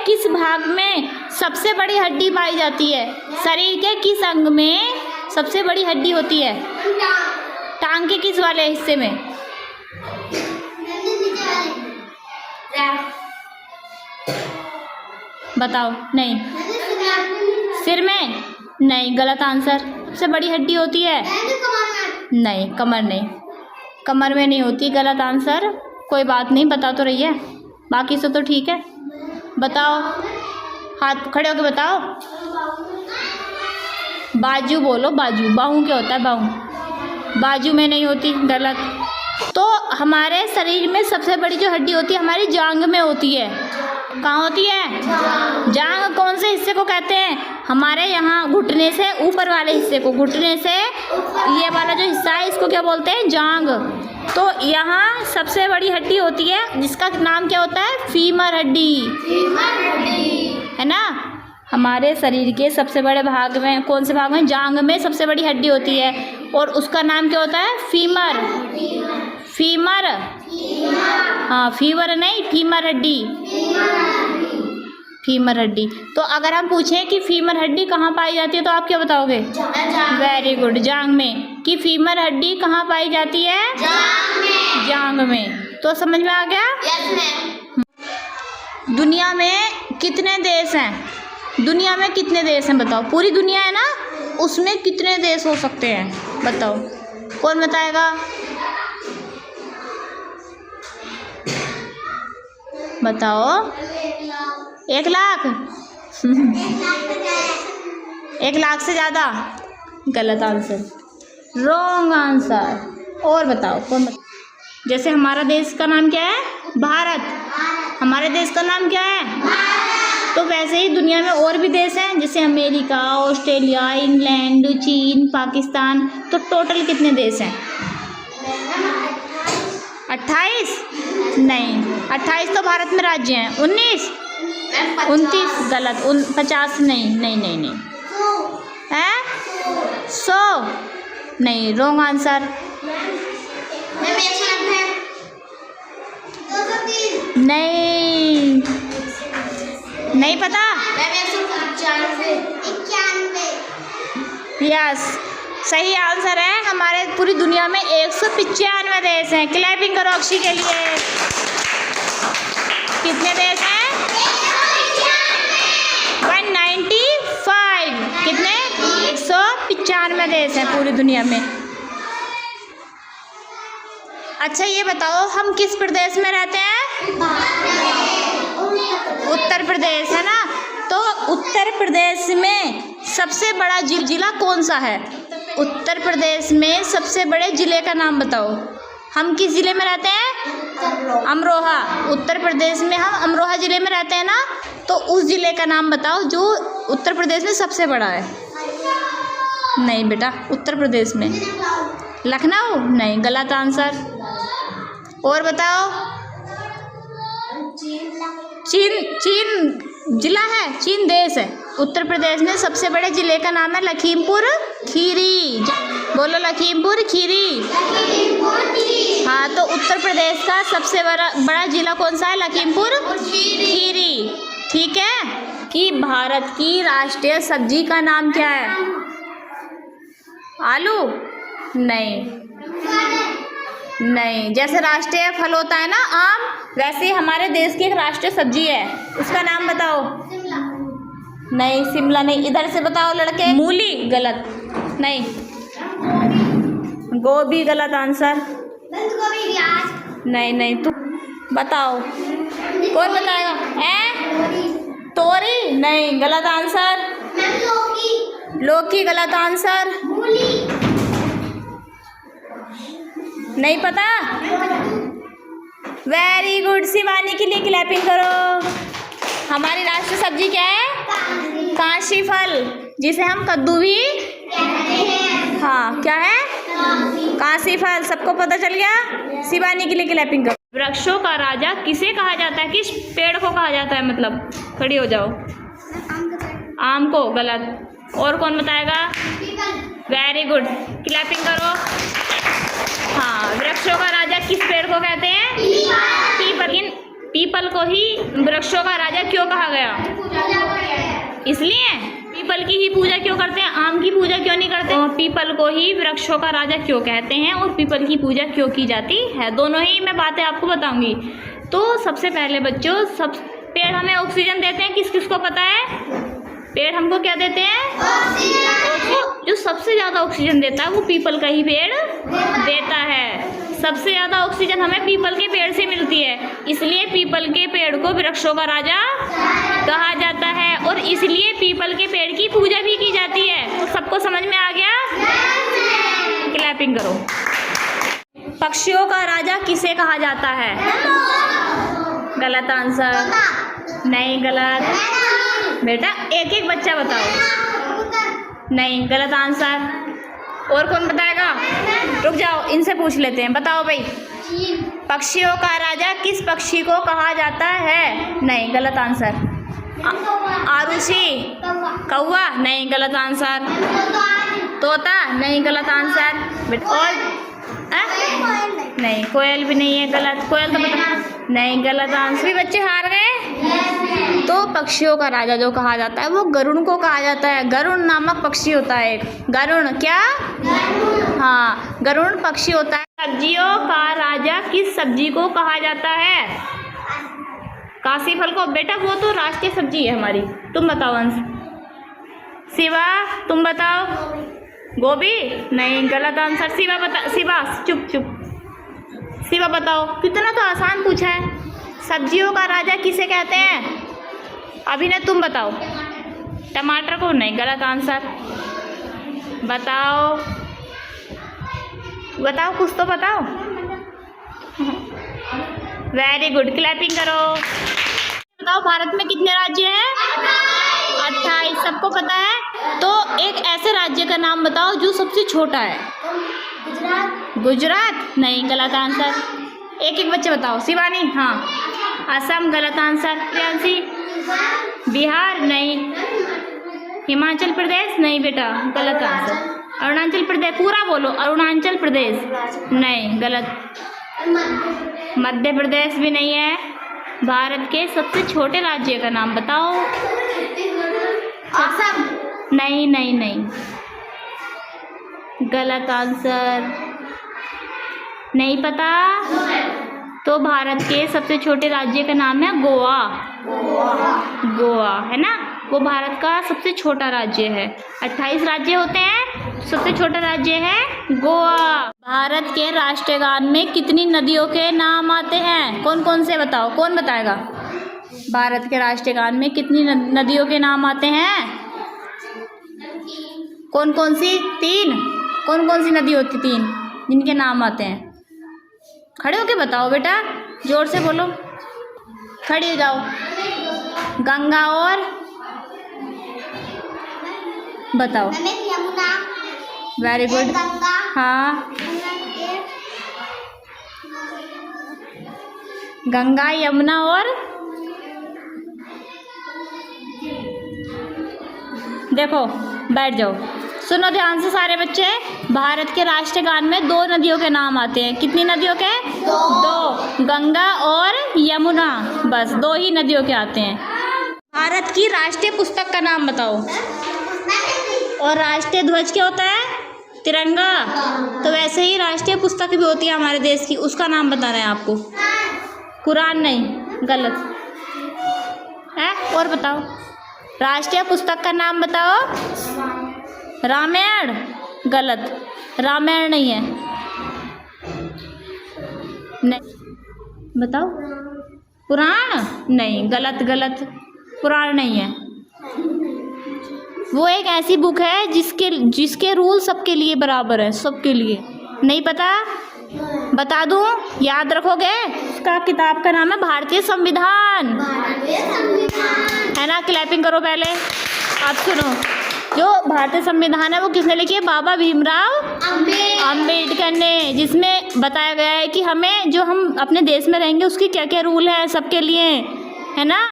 किस भाग में सबसे बड़ी हड्डी पाई जाती है? शरीर के किस अंग में सबसे बड़ी हड्डी होती है? टांग के किस वाले हिस्से में? बताओ। नहीं, सिर में? नहीं, गलत आंसर। सबसे बड़ी हड्डी होती है? नहीं, कमर नहीं, कमर में नहीं होती, गलत आंसर। कोई बात नहीं, बता तो रही है, बाकी से तो ठीक है। बताओ, हाथ खड़े होके बताओ। बाजू बोलो, बाजू। बाहू क्या होता है? बाहू बाजू में नहीं होती, गलत। तो हमारे शरीर में सबसे बड़ी जो हड्डी होती है हमारी जांघ में होती है। कहाँ होती है? जांघ कौन से हिस्से को कहते हैं? हमारे यहाँ घुटने से ऊपर वाले हिस्से को, घुटने से ये वाला जो हिस्सा है इसको क्या बोलते हैं? जांघ। तो यहाँ सबसे बड़ी हड्डी होती है जिसका नाम क्या होता है? फीमर हड्डी, है ना। हमारे शरीर के सबसे बड़े भाग में, कौन से भाग में? जांघ में सबसे बड़ी हड्डी होती है और उसका नाम क्या होता है? फीमर। फीमर, हाँ, फीवर नहीं, फीमर हड्डी, फीमर हड्डी। तो अगर हम पूछें कि फीमर हड्डी कहाँ पाई जाती है तो आप क्या बताओगे? वेरी गुड, जांघ में। कि फीमर हड्डी कहाँ पाई जाती है? जांघ में। तो समझ में आ गया? दुनिया में कितने देश हैं? दुनिया में कितने देश हैं बताओ? पूरी दुनिया है ना, उसमें कितने देश हो सकते हैं बताओ? कौन बताएगा? बताओ। 1 लाख? 1 लाख से ज़्यादा? गलत आंसर, रॉन्ग आंसर। और बताओ, कौन बताओ? जैसे हमारा देश का नाम क्या है? भारत। हमारे देश का नाम क्या है? तो वैसे ही दुनिया में और भी देश हैं, जैसे अमेरिका, ऑस्ट्रेलिया, इंग्लैंड, चीन, पाकिस्तान। तो टोटल कितने देश हैं? 28? नहीं, 28 तो भारत में राज्य हैं। 19? 29? गलत। 50? नहीं नहीं नहीं नहीं, है 100? नहीं, रॉन्ग आंसर। नहीं, नहीं पता? यस, सही आंसर है। हमारे पूरी दुनिया में 195 देश हैं। क्लैपिंग करो अक्षी के लिए। कितने देश हैं? 195। कितने? 195 देश हैं पूरी दुनिया में। अच्छा ये बताओ, हम किस प्रदेश में रहते हैं? उत्तर प्रदेश, है ना। तो उत्तर प्रदेश में सबसे बड़ा जिला कौन सा है? उत्तर प्रदेश में सबसे बड़े जिले का नाम बताओ। हम किस जिले में रहते हैं? अमरोहा। उत्तर प्रदेश में हम अमरोहा जिले में रहते हैं ना। तो उस जिले का नाम बताओ जो उत्तर प्रदेश में सबसे बड़ा है। नहीं बेटा, उत्तर प्रदेश में लखनऊ? नहीं, गलत आंसर। और बताओ। चीन जिला है? चीन देश है। उत्तर प्रदेश में सबसे बड़े जिले का नाम है लखीमपुर खीरी। बोलो, लखीमपुर खीरी। हाँ, तो उत्तर प्रदेश का सबसे बड़ा जिला कौन सा है? लखीमपुर खीरी। ठीक है। कि भारत की राष्ट्रीय सब्जी का नाम क्या है? आलू? नहीं नहीं, जैसे राष्ट्रीय फल होता है ना आम, वैसे हमारे देश की एक राष्ट्रीय सब्जी है, उसका नाम बताओ। नहीं, शिमला नहीं। इधर से बताओ लड़के। मूली? गलत। नहीं, गोभी गलत आंसर। नहीं नहीं, तू बताओ। कौन बताएगा? तोरी? नहीं, गलत आंसर। लौकी गलत आंसर। नहीं पता? वेरी गुड, शिवानी के लिए क्लैपिंग करो। हमारी राष्ट्रीय सब्जी क्या है? काशी फल, जिसे हम कद्दू भी कहते हैं। हाँ, क्या है? काशी फल। सबको पता चल गया? शिवानी के लिए क्लैपिंग करो। वृक्षों का राजा किसे कहा जाता है? किस पेड़ को कहा जाता है? मतलब खड़ी हो जाओ। आम को? गलत। और कौन बताएगा? वेरी गुड, क्लैपिंग करो। हाँ, वृक्षों का राजा किस पेड़ को कहते हैं? पीपल। पीपल को ही वृक्षों का राजा क्यों कहा गया? इसलिए पीपल की ही पूजा क्यों करते हैं, आम की पूजा क्यों नहीं करते? तो पीपल को ही वृक्षों का राजा क्यों कहते हैं और पीपल की पूजा क्यों की जाती है, दोनों ही मैं बातें आपको बताऊंगी। तो सबसे पहले बच्चों, सब पेड़ हमें ऑक्सीजन देते हैं, किस किस को पता है? पेड़ हमको क्या देते हैं? ऑक्सीजन। जो सबसे ज़्यादा ऑक्सीजन देता है वो पीपल का ही पेड़ देता है। सबसे ज़्यादा ऑक्सीजन हमें पीपल के पेड़ से मिलती है, इसलिए पीपल के पेड़ को वृक्षों का राजा कहा जाता है और इसलिए पीपल के पेड़ की पूजा भी की जाती है। तो सबको समझ में आ गया? क्लैपिंग करो। पक्षियों का राजा किसे कहा जाता है? गलत आंसर। नहीं, गलत। बेटा एक एक बच्चा बताओ। नहीं, गलत आंसर। और कौन बताएगा? रुक जाओ, इनसे पूछ लेते हैं। बताओ भाई, पक्षियों का राजा किस पक्षी को कहा जाता है? नहीं, गलत आंसर। आरुषि, कौवा? नहीं, गलत आंसर। तोता? नहीं, गलत आंसर। और नहीं, कोयल भी नहीं है, गलत। कोयल तो बता। नहीं, गलत आंसर। भी बच्चे हार गए। तो पक्षियों का राजा जो कहा जाता है वो गरुड़ को कहा जाता है। गरुड़ नामक पक्षी होता है एक। गरुड़ क्या? हाँ, गरुड़ पक्षी होता है। सब्जियों का राजा किस सब्जी को कहा जाता है? काशी फल को। बेटा वो तो राष्ट्रीय सब्जी है हमारी। तुम बताओ अंश। शिवा तुम बताओ। गोभी? नहीं, गलत आंसर। शिवा बता। शिवा चुप चुप। शिवा बताओ। कितना तो आसान पूछा है। सब्जियों का राजा किसे कहते हैं? अभिनय तुम बताओ। टमाटर को? नहीं, गलत आंसर। बताओ बताओ, कुछ तो बताओ। वेरी गुड, क्लैपिंग करो। बताओ भारत में कितने राज्य हैं? 28। सबको पता है। तो एक ऐसे राज्य का नाम बताओ जो सबसे छोटा है। गुजरात? नहीं, गलत आंसर। एक एक बच्चे बताओ। शिवानी? हाँ। असम? गलत आंसर। प्रियांशी? बिहार? नहीं। हिमाचल प्रदेश? नहीं बेटा, गलत आंसर। अरुणाचल प्रदेश? पूरा बोलो। अरुणाचल प्रदेश? नहीं, गलत। मध्य प्रदेश भी नहीं है। भारत के सबसे छोटे राज्य का नाम बताओ। असम? नहीं नहीं नहीं, गलत आंसर। नहीं पता? तो भारत के सबसे छोटे राज्य का नाम है गोवा। गोवा है ना, वो भारत का सबसे छोटा राज्य है। 28 राज्य होते हैं, सबसे छोटा राज्य है गोवा। भारत के राष्ट्रीय गान में कितनी नदियों के नाम आते हैं? कौन कौन से बताओ, कौन बताएगा? भारत के राष्ट्रीय गान में कितनी नदियों के नाम आते हैं? कौन कौन सी? 3। कौन कौन सी नदी होती? 3 जिनके नाम आते हैं। खड़े होके बताओ बेटा, जोर से बोलो। खड़ी हो जाओ। गंगा और बताओ। Very good. हाँ, गंगा, यमुना और देखो, बैठ जाओ। सुनो ध्यान से सारे बच्चे। भारत के राष्ट्रीय गान में 2 नदियों के नाम आते हैं। कितनी नदियों के? 2। गंगा और यमुना, बस 2 ही नदियों के आते हैं। भारत की राष्ट्रीय पुस्तक का नाम बताओ। और राष्ट्रीय ध्वज क्या होता है? तिरंगा। तो वैसे ही राष्ट्रीय पुस्तक भी होती है हमारे देश की, उसका नाम बताना है आपको। कुरान? नहीं, गलत है। और बताओ, राष्ट्रीय पुस्तक का नाम बताओ। रामायण? गलत, रामायण नहीं है। नहीं, बताओ। पुराण? नहीं, गलत गलत, पुराण नहीं है। वो एक ऐसी बुक है जिसके रूल सबके लिए बराबर है, सबके लिए। नहीं पता? बता दूं, याद रखोगे? उसका किताब का नाम है भारतीय संविधान। है ना? क्लैपिंग करो पहले। आप सुनो, जो भारतीय संविधान है वो किसने लिखी है? बाबा भीमराव अम्बेडकर ने, जिसमें बताया गया है कि हमें, जो हम अपने देश में रहेंगे उसकी क्या क्या रूल है सबके लिए, है ना।